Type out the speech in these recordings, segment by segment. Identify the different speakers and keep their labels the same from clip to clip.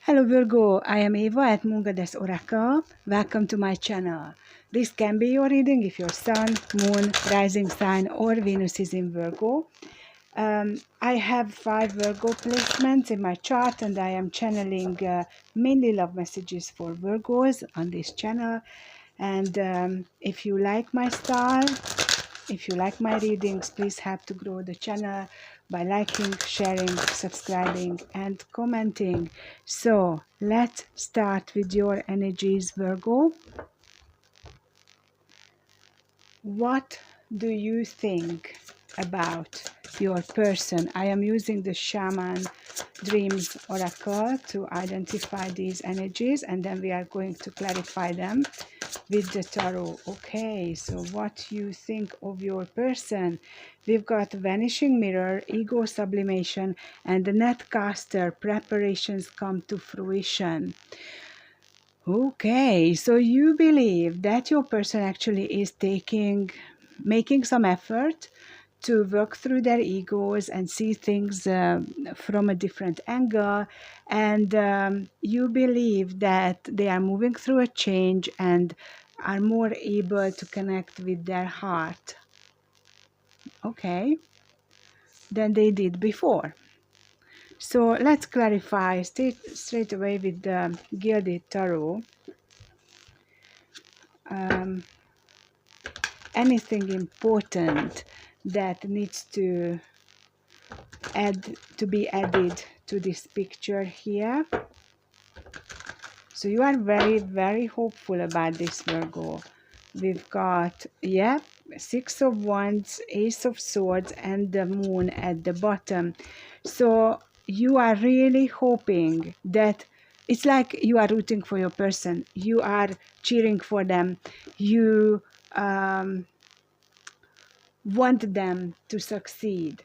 Speaker 1: Hello Virgo, I am Eva at Moongoddess Oracle. Welcome to my channel. This can be your reading if your Sun, Moon, Rising sign or Venus is in Virgo. I have 5 Virgo placements in my chart and I am channeling mainly love messages for Virgos on this channel. And if you like my style, if you like my readings, please help to grow the channel by liking, sharing, subscribing, and commenting. So let's start with your energies, Virgo. What do you think about your person? I am using the Shaman Dreams Oracle to identify these energies, and then we are going to clarify them with the tarot. Okay, so what you think of your person? We've got Vanishing Mirror, Ego Sublimation, and the Netcaster. Preparations come to fruition. Okay, so you believe that your person actually is making some effort to work through their egos and see things from a different angle, and you believe that they are moving through a change and are more able to connect with their heart, okay, than they did before. So let's clarify straight away with the Gilded Tarot. Um, Anything important that needs to be added to this picture here? So you are very hopeful about this, Virgo. We've got, yeah, 6 of Wands, Ace of Swords, and the Moon at the bottom. So you are really hoping that it's like you are rooting for your person. You are cheering for them. You want them to succeed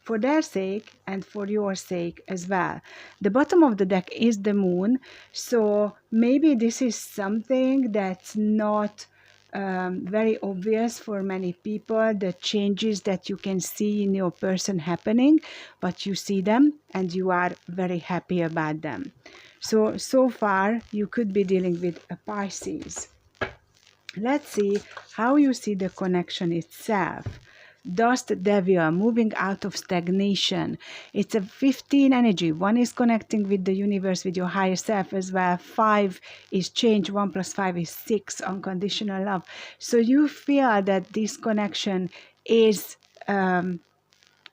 Speaker 1: for their sake and for your sake as well. The bottom of the deck is the Moon, so maybe this is something that's not very obvious for many people, the changes that you can see in your person happening, but you see them and you are very happy about them. So far you could be dealing with a Pisces. Let's see how you see the connection itself. Dust Devil, moving out of stagnation. It's a 15 energy. 1 is connecting with the universe, with your higher self as well. 5 is change. 1 plus 5 is 6, unconditional love. So you feel that this connection is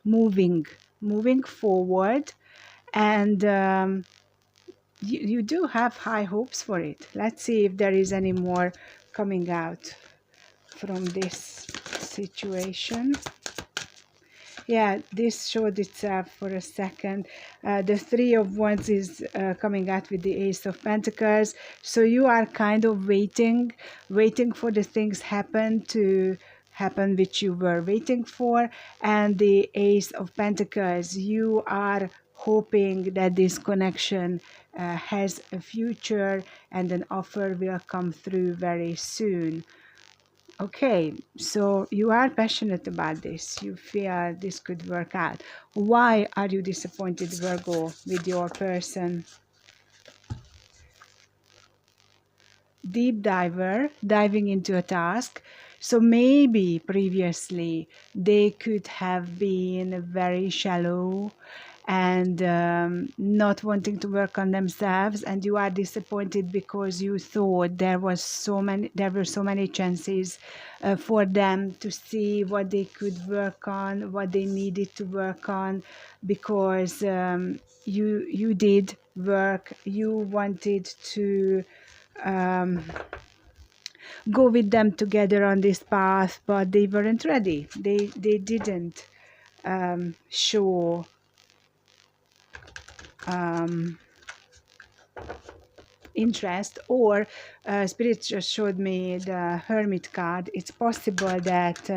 Speaker 1: moving forward, and you do have high hopes for it. Let's see if there is any more coming out from this situation. Yeah, this showed itself for a second. The 3 of Wands is coming out with the Ace of Pentacles. So you are kind of waiting for the things happen which you were waiting for. And the Ace of Pentacles, you are hoping that this connection has a future and an offer will come through very soon. Okay, so you are passionate about this. You feel this could work out. Why are you disappointed, Virgo, with your person? Deep diver, diving into a task. So maybe previously they could have been very shallow and not wanting to work on themselves, and you are disappointed because you thought there were so many chances for them to see what they could work on, what they needed to work on, because you did work, you wanted to go with them together on this path, but they weren't ready. They didn't show interest, or spirit just showed me the Hermit card. It's possible that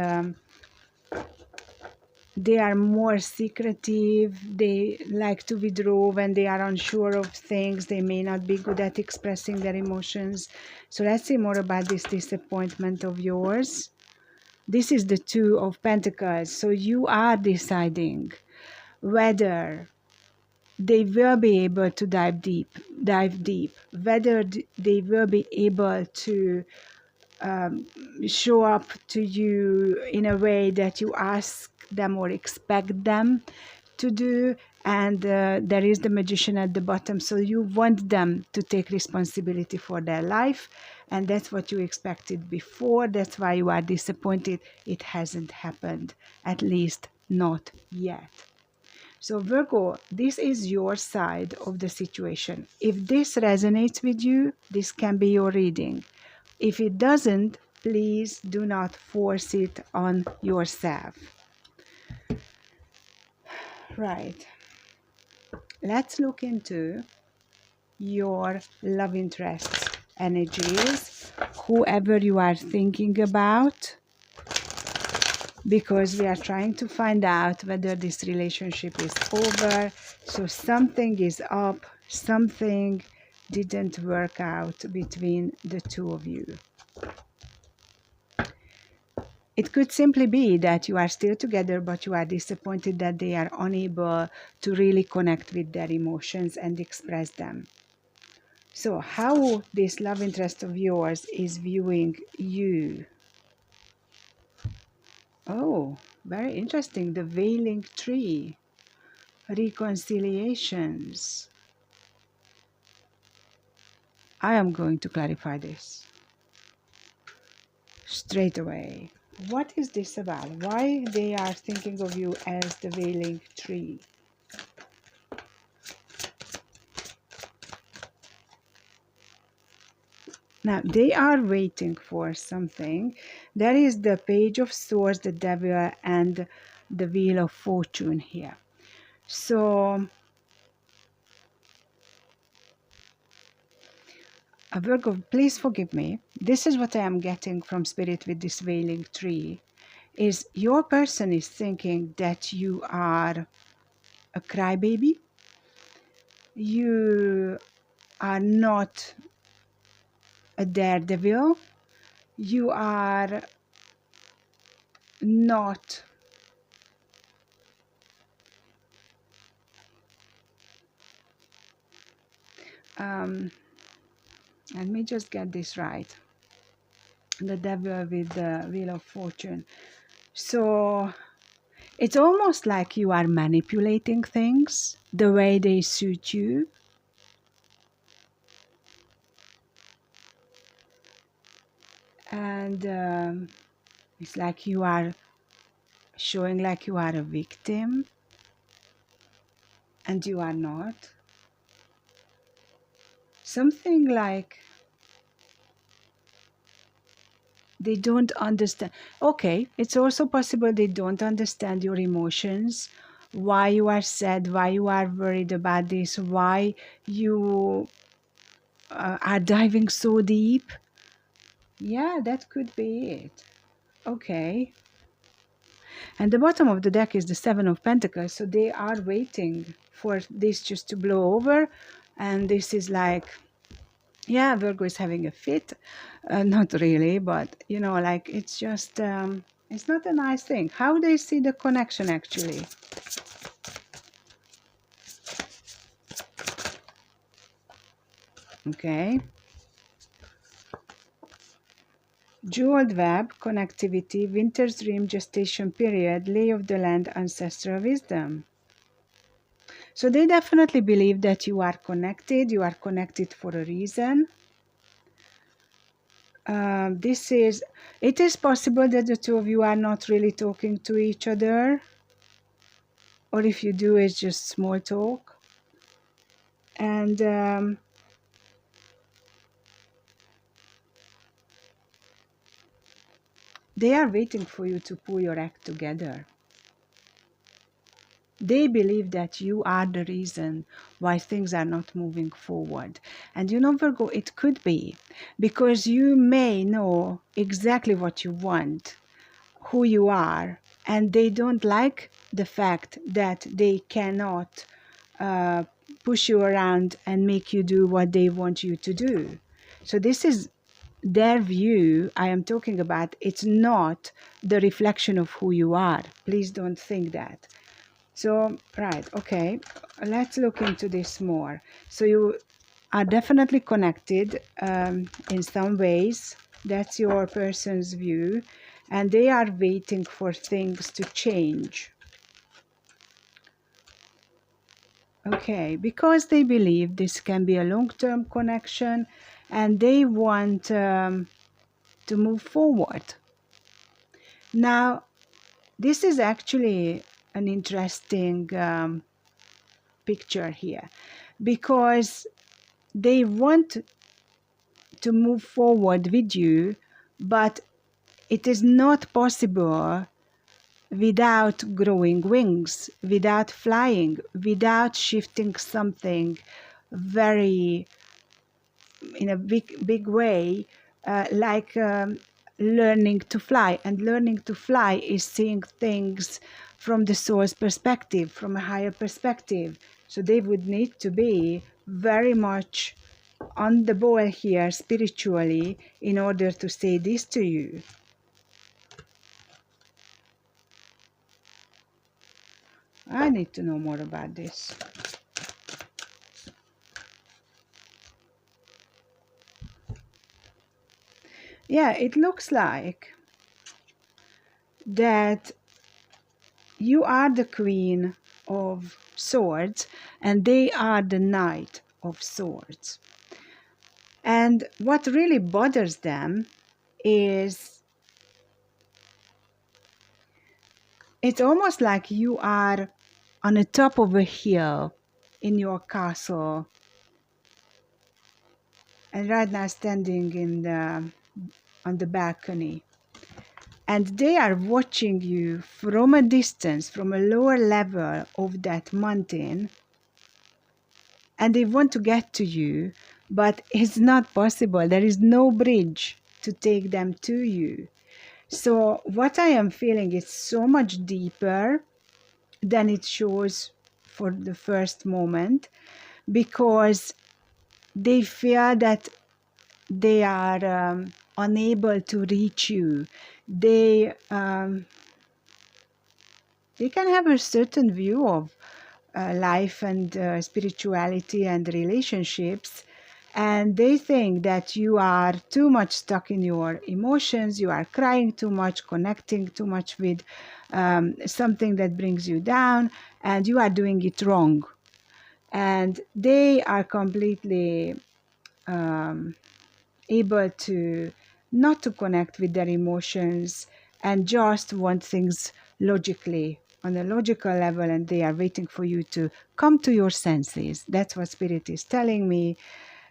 Speaker 1: they are more secretive, they like to withdraw when they are unsure of things, they may not be good at expressing their emotions. So let's see more about this disappointment of yours. This is the 2 of Pentacles, so you are deciding whether they will be able to dive deep, whether they will be able to show up to you in a way that you ask them or expect them to do. And there is the magician at the bottom, so you want them to take responsibility for their life, and that's what you expected before. That's why you are disappointed it hasn't happened, at least not yet. So Virgo, this is your side of the situation. If this resonates with you, this can be your reading. If it doesn't, please do not force it on yourself. Right. Let's look into your love interest energies, whoever you are thinking about, because we are trying to find out whether this relationship is over. So something is up, something didn't work out between the two of you. It could simply be that you are still together, but you are disappointed that they are unable to really connect with their emotions and express them. So how this love interest of yours is viewing you? Oh, very interesting. The Wailing Tree. Reconciliations. I am going to clarify this straight away. What is this about? Why they are thinking of you as the Wailing Tree? Now, they are waiting for something. There is the Page of Swords, the Devil, and the Wheel of Fortune here. So, Virgo, please forgive me. This is what I am getting from Spirit with this Wailing Tree. Is your person is thinking that you are a crybaby. You are not a daredevil. You are not let me just get this right. The Devil with the Wheel of Fortune. So it's almost like you are manipulating things the way they suit you. And it's like you are showing like you are a victim, and you are not. Something like they don't understand. Okay, it's also possible they don't understand your emotions, why you are sad, why you are worried about this, why you are diving so deep. Yeah, that could be it. Okay. And the bottom of the deck is the Seven of Pentacles. So they are waiting for this just to blow over. And this is like, yeah, Virgo is having a fit. Not really, but, you know, like it's just, it's not a nice thing. How they see the connection actually. Okay. Jeweled web, connectivity, winter's dream, gestation period, lay of the land, ancestral wisdom. So they definitely believe that you are connected for a reason. It is possible that the two of you are not really talking to each other, or if you do, it's just small talk. And they are waiting for you to pull your act together. They believe that you are the reason why things are not moving forward. And you know, Virgo, it could be because you may know exactly what you want, who you are, and they don't like the fact that they cannot push you around and make you do what they want you to do. So this is their view I am talking about. It's not the reflection of who you are. Please don't think that. So, right, okay, let's look into this more. So you are definitely connected in some ways. That's your person's view, and they are waiting for things to change. Okay, because they believe this can be a long-term connection, and they want to move forward. Now, this is actually an interesting picture here, because they want to move forward with you, but it is not possible without growing wings, without flying, without shifting something very in a big way, like learning to fly. And learning to fly is seeing things from the source perspective, from a higher perspective. So they would need to be very much on the ball here spiritually in order to say this to you. I need to know more about this. Yeah, it looks like that you are the Queen of Swords and they are the Knight of Swords. And what really bothers them is it's almost like you are on the top of a hill in your castle, and right now standing on the balcony. And they are watching you from a distance, from a lower level of that mountain, and they want to get to you, but it's not possible. There is no bridge to take them to you. So what I am feeling is so much deeper than it shows for the first moment, because they fear that they are unable to reach you. They can have a certain view of life and spirituality and relationships, and they think that you are too much stuck in your emotions, you are crying too much, connecting too much with something that brings you down, and you are doing it wrong. And they are completely able to not to connect with their emotions and just want things logically on a logical level, and they are waiting for you to come to your senses. That's what spirit is telling me.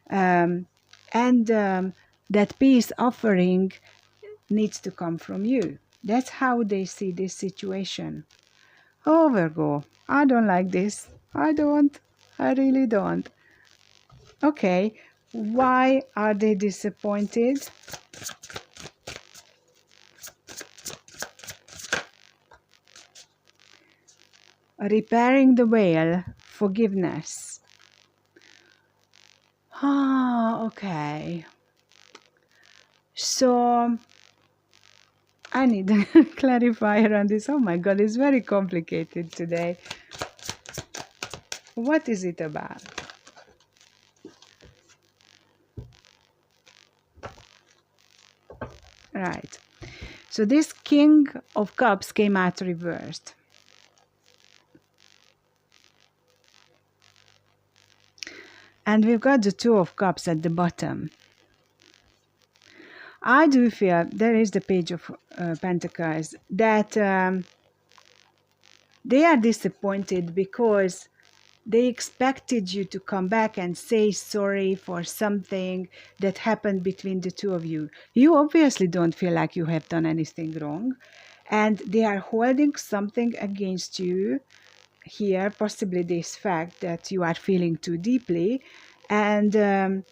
Speaker 1: And that peace offering needs to come from you. That's how they see this situation. Oh, Virgo, I don't like this. I really don't. Okay, why are they disappointed? Repairing the veil, forgiveness. Ah, okay. So I need a clarifier on this. Oh my God, it's very complicated today. What is it about? Right. So this King of Cups came out reversed. And we've got the Two of Cups at the bottom. I do feel, there is the Page of Pentacles, that they are disappointed because they expected you to come back and say sorry for something that happened between the two of you. You obviously don't feel like you have done anything wrong, and they are holding something against you here, possibly this fact that you are feeling too deeply, and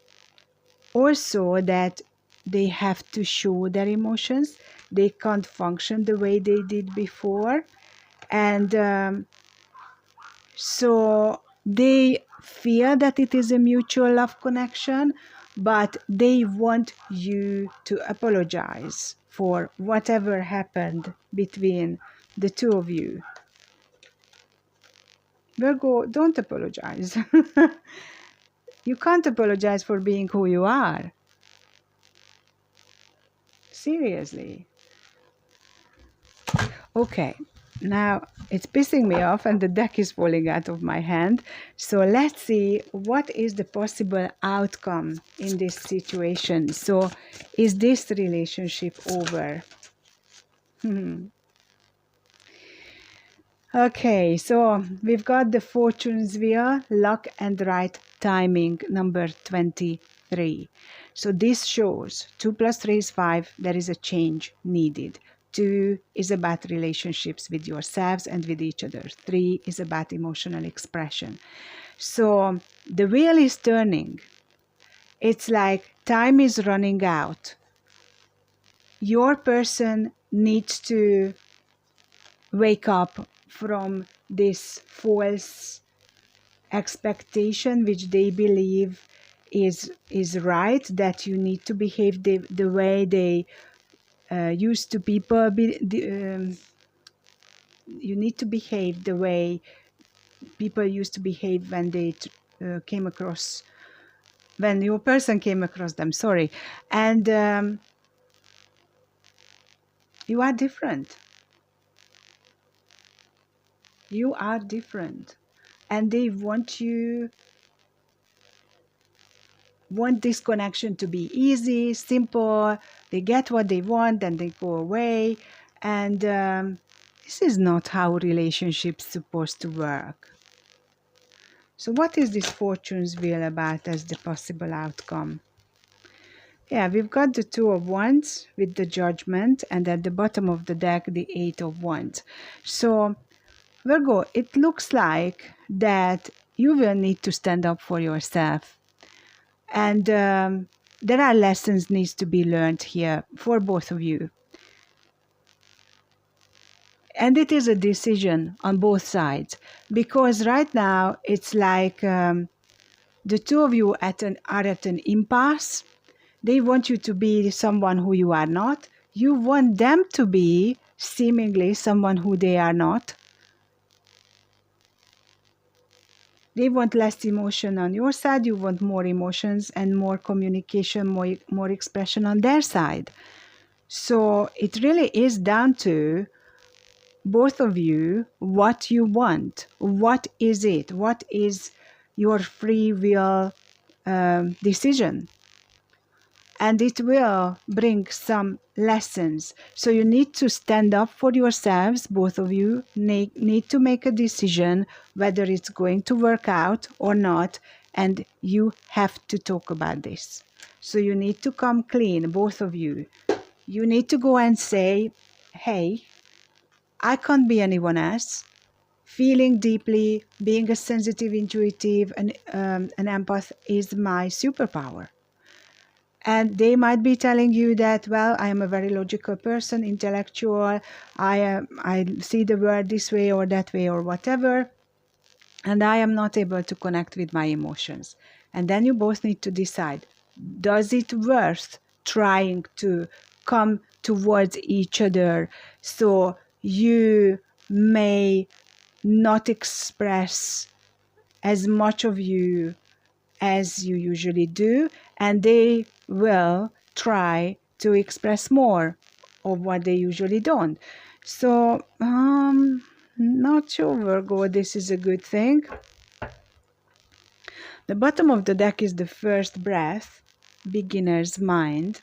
Speaker 1: also that they have to show their emotions. They can't function the way they did before, and so they fear that it is a mutual love connection, but they want you to apologize for whatever happened between the two of you. Virgo, don't apologize. You can't apologize for being who you are. Seriously. Okay, now it's pissing me off and the deck is falling out of my hand. So let's see what is the possible outcome in this situation. So is this relationship over? Okay, so we've got the Fortune's Wheel, luck and right timing, number 23. So this shows 2 plus 3 is 5, there is a change needed. 2 is about relationships with yourselves and with each other. 3 is about emotional expression. So the wheel is turning. It's like time is running out. Your person needs to wake up from this false expectation which they believe is right, that you need to behave the way they used to people you need to behave the way people used to behave when they came across when your person came across them, sorry. And you are different. You are different, and they want this connection to be easy, simple. They get what they want and they go away. And this is not how relationships supposed to work. So what is this Fortune's Wheel about as the possible outcome? Yeah, we've got the Two of Wands with the Judgment, and at the bottom of the deck, the Eight of Wands. So Virgo, it looks like that you will need to stand up for yourself. And there are lessons needs to be learned here for both of you. And it is a decision on both sides, because right now it's like the two of you are at an impasse. They want you to be someone who you are not. You want them to be seemingly someone who they are not. They want less emotion on your side. You want more emotions and more communication, more expression on their side. So it really is down to both of you what you want. What is it? What is your free will decision? And it will bring some lessons. So you need to stand up for yourselves. Both of you need to make a decision whether it's going to work out or not. And you have to talk about this. So you need to come clean, both of you. You need to go and say, hey, I can't be anyone else. Feeling deeply, being a sensitive, intuitive, and an empath is my superpower. And they might be telling you that, well, I am a very logical person, intellectual. I see the world this way or that way or whatever, and I am not able to connect with my emotions. And then you both need to decide: does it worth trying to come towards each other so you may not express as much of you as you usually do, and they will try to express more of what they usually don't. So, not sure, Virgo, this is a good thing. The bottom of the deck is the first breath, beginner's mind.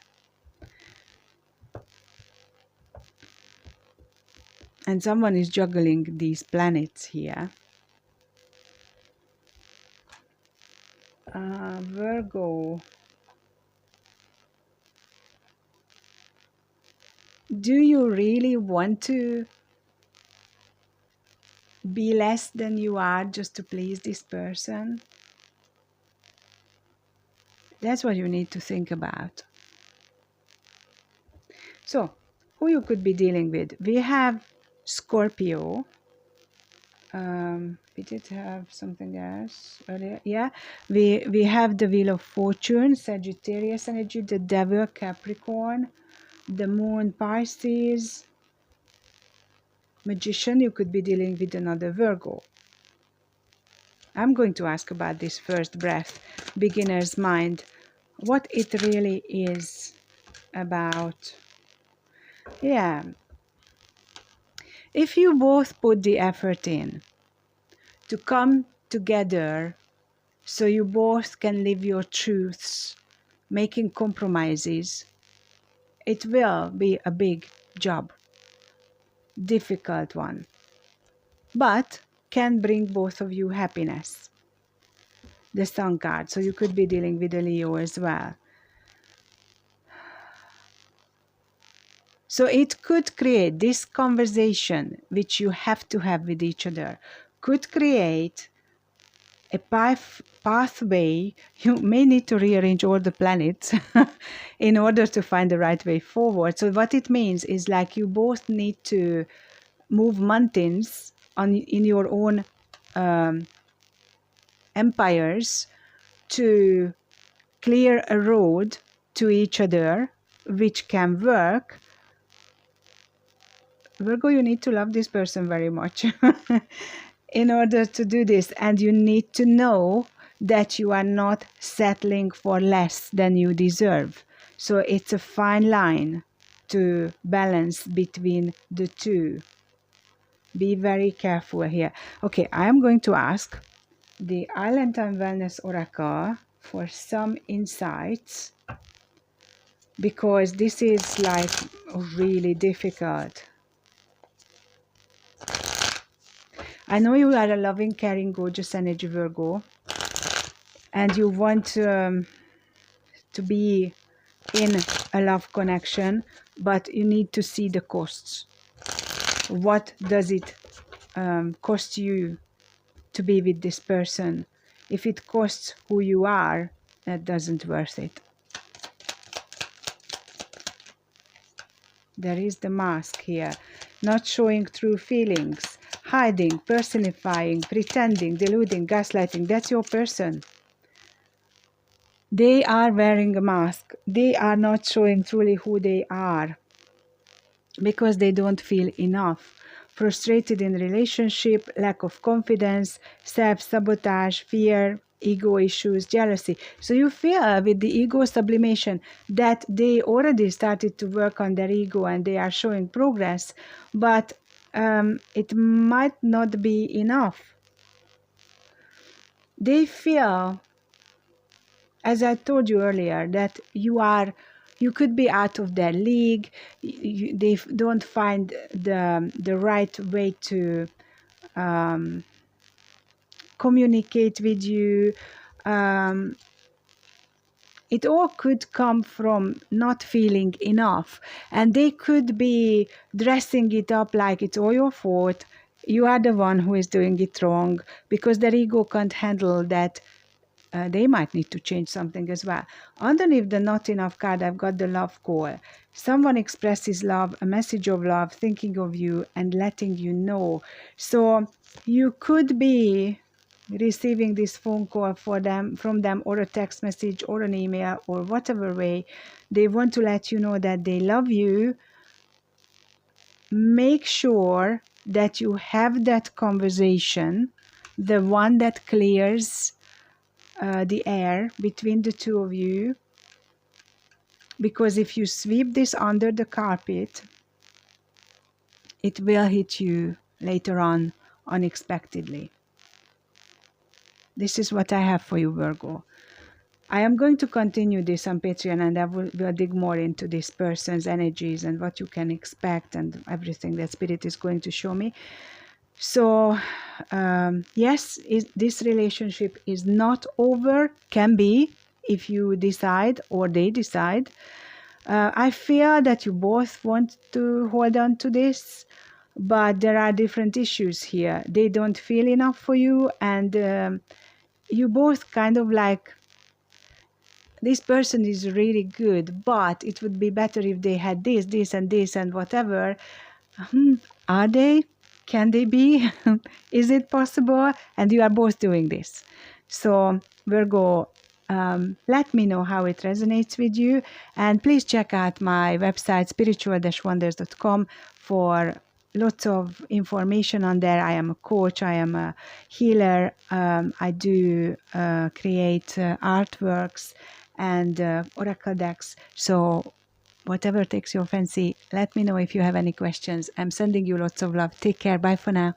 Speaker 1: And someone is juggling these planets here. Virgo, do you really want to be less than you are just to please this person? That's what you need to think about. So, who you could be dealing with? We have Scorpio. We did have something else earlier. Yeah, we have the Wheel of Fortune, Sagittarius energy, the Devil, Capricorn, the Moon, Pisces, Magician. You could be dealing with another Virgo. I'm going to ask about this first breath, beginner's mind, what it really is about. Yeah, if you both put the effort in to come together so you both can live your truths, making compromises, it will be a big job, difficult one, but can bring both of you happiness. The Sun card, so you could be dealing with a Leo as well. So it could create this conversation, which you have to have with each other, could create a pathway. You may need to rearrange all the planets in order to find the right way forward. So what it means is like you both need to move mountains in your own empires to clear a road to each other, which can work. Virgo, you need to love this person very much in order to do this. And you need to know that you are not settling for less than you deserve. So it's a fine line to balance between the two. Be very careful here. Okay, I'm going to ask the Island Time Wellness Oracle for some insights, because this is like really difficult. I know you are a loving, caring, gorgeous energy, Virgo, and you want to be in a love connection, but you need to see the costs. What does it cost you to be with this person? If it costs who you are, that doesn't worth it. There is the mask here. Not showing true feelings, hiding, personifying, pretending, deluding, gaslighting. That's your person. They are wearing a mask. They are not showing truly who they are because they don't feel enough. Frustrated in relationship, lack of confidence, self-sabotage, fear, ego issues, jealousy. So you feel with the ego sublimation that they already started to work on their ego and they are showing progress, but it might not be enough. They feel, as I told you earlier, that you could be out of their league. They don't find the right way to communicate with you. It all could come from not feeling enough, and they could be dressing it up like it's all your fault. You are the one who is doing it wrong, because their ego can't handle that. They might need to change something as well. Underneath the not enough card, I've got the love call. Someone expresses love, a message of love, thinking of you and letting you know. So you could be receiving this phone call from them, or a text message or an email or whatever way. They want to let you know that they love you. Make sure that you have that conversation, the one that clears the air between the two of you, because if you sweep this under the carpet, it will hit you later on unexpectedly. This is what I have for you, Virgo. I am going to continue this on Patreon, and I will dig more into this person's energies and what you can expect and everything that Spirit is going to show me. So, yes, this relationship is not over, can be, if you decide or they decide. I fear that you both want to hold on to this, but there are different issues here. They don't feel enough for you, and you both kind of like, this person is really good, but it would be better if they had this, and this, and whatever. Are they? Can they be? Is it possible? And you are both doing this. So, Virgo, let me know how it resonates with you. And please check out my website, spiritual-wonders.com, for lots of information on there. I am a coach, I am a healer, I do create artworks and oracle decks. So whatever takes your fancy, let me know if you have any questions. I'm sending you lots of love. Take care. Bye for now.